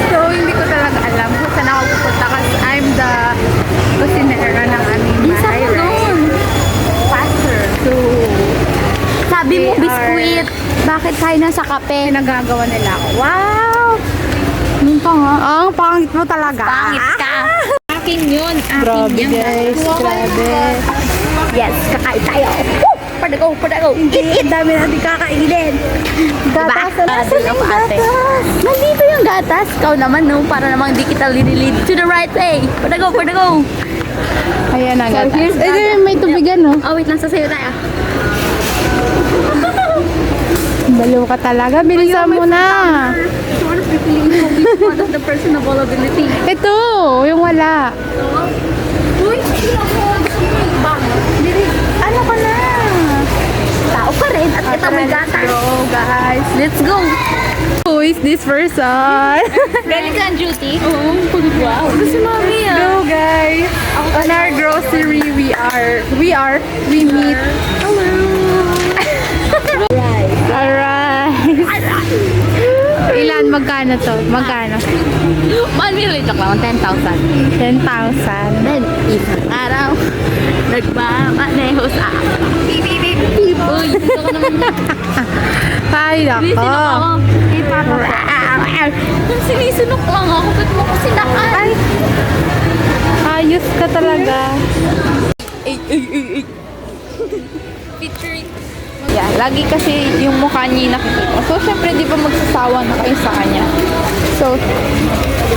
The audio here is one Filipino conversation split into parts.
So, hindi ko talaga alam kung saan ako pupunta kasi I'm the kusinera ng aming bahay, right? Pastor. So, Sabi mo, They biskuit. Bakit tayo nasa kape? pinagagawa nila ako. Wow! Yung pa nga. Ang pangit mo talaga. Pangit ka. Akin yun. Akin Grabe yan. guys, grabe. Yes, kakain tayo. Padago, padago. Eat, dami natin kakainin. Gatas. Diba? Nasaan yung gatas? Nandito yung gatas. Ikaw naman, no? Para namang di kita linilid to the right way. Padago, padago. Ayan na, gatas. here's May tubigan, no? Oh, wait lang. Sasayo tayo. Baliw ka talaga. Bilisan mo na. Sort of feeling part of the personal vulnerability. Ito, yung wala. Uy, ano ka na? Tao pa rin at ito may gatas. Go, guys. Let's go. Who is this person? Galing ka ang duty? Oo. Wow. Ito si Mami ah. Go, guys. On our grocery, we meet. Hello. Alright. Ilan? Magkano to? Magkano? 1 million. Joke lang. 10,000. 10,000. Then, isang araw, nagmamaneho sa beep, beep, beep, beep. Uy, dito ka naman na. Ay, Sinisinok nako. ako. Sinisinok lang ako. Ba't mo ko sinakan? Ayos ka talaga. Featuring. Yeah, lagi kasi yung mukha niya yung nakikita. So, syempre, di ba magsasawa na kayo sa kanya? So,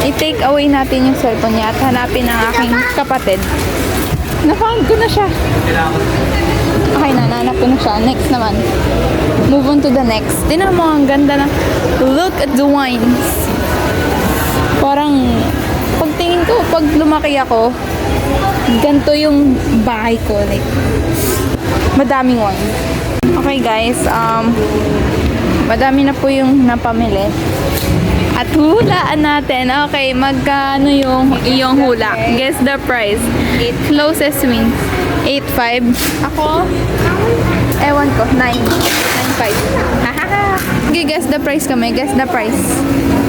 i-take away natin yung cellphone niya at hanapin ang aking kapatid. Na-found ko na siya. Okay na, nanap ko na siya. Next naman. Move on to the next. Tingnan mo, ang ganda na. Look at the wines. Parang, pagtingin ko, pag lumaki ako, ganito yung bahay ko. Like, madaming wine. Okay guys, madami na po yung napamili. At hulaan natin. Okay, magkano yung iyong hula? Guess the price. Closest wins. 8.5. Ako? Ewan ko. 9. 9.5. Okay, guess the price kami. Guess the price.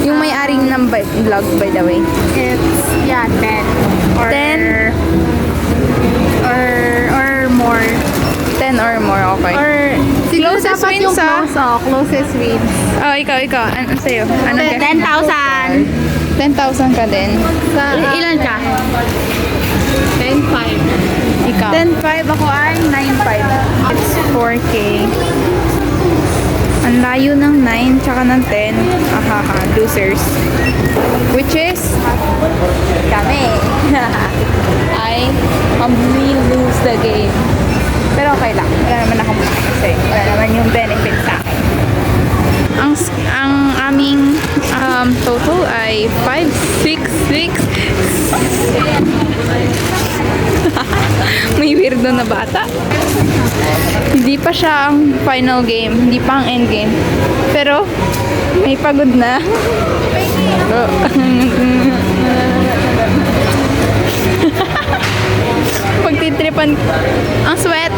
Yung may-aring ng vlog, by the way. It's, yeah, 10. Or, 10? or more. 10 or more, okay. Or, Closest dapat wins, yung ah. close, closest wins. Oh, ikaw. Ano sa'yo? Ano 10,000. 10,000 ka din. Ilan ka? 10,500. Ikaw? 10.5 ako ay 9.5. It's 4K. Ang layo ng 9 tsaka ng 10. Ahaha, losers. Which is kami. I humbly lose the game. Pero okay lang. Wala naman akong kasi wala naman yung benefit sa akin. Ang aming total ay 566. May weirdo na bata. Hindi pa siya ang final game. Hindi pa ang end game. Pero, may pagod na. Pagtitripan. Ang sweat.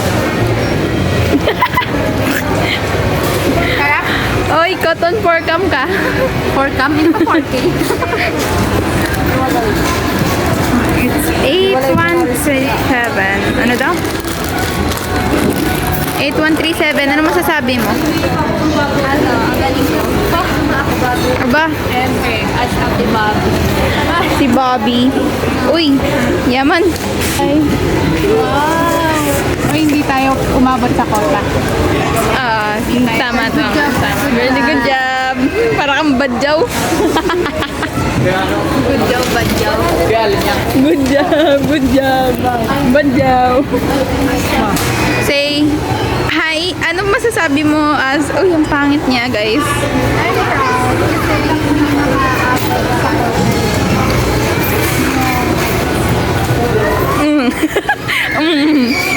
Oy, cotton porcam ka. Porcam? Hindi pa 4K. It's 8137. Ano daw? 8137. Ano masasabi mo? Ano, ang galing ko. Aba, Siyempre, as of the Bobby. si Bobby. Uy, yaman. Ay. Wow! Ay, hindi tayo umabot sa kota. Tama. Really good job. Para kang badyaw. Good job, bad job. Good job. Badyaw. Say, hi. Anong masasabi mo as, oh, yung pangit niya, guys. I'm proud kasi nakaka-abot sa kota.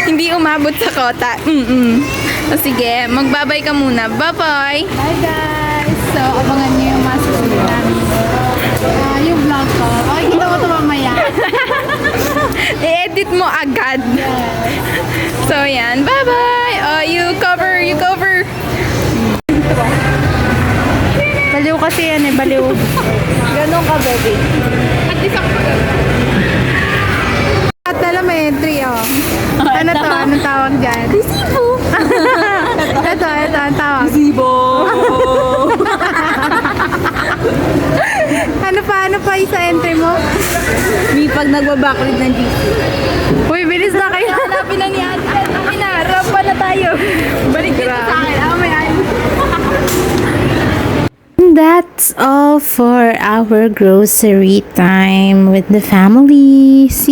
Hindi umabot sa kota. O sige, magbabay ka muna. Bye-bye. Bye guys! So, abangan niyo yung mas namin. Yung vlog ko. Okay, kita mo ito mamaya. I-edit mo agad. So, yan. Bye-bye. Oh, you cover. Baliw kasi yan eh. Baliw. Ganon. marunong ka, baby. At isang maganda. At alam may entry, oh. Ano to? Anong tawag dyan? Resibo. Ito, ang tawag. Resibo. Ano pa yung sa entry mo? May pag nagbabakrid ng GC. Uy, bilis na kayo. Hanapin na ni Ate. Ramp pa na tayo. Balik dito sa akin. May That's all for our grocery time with the family. See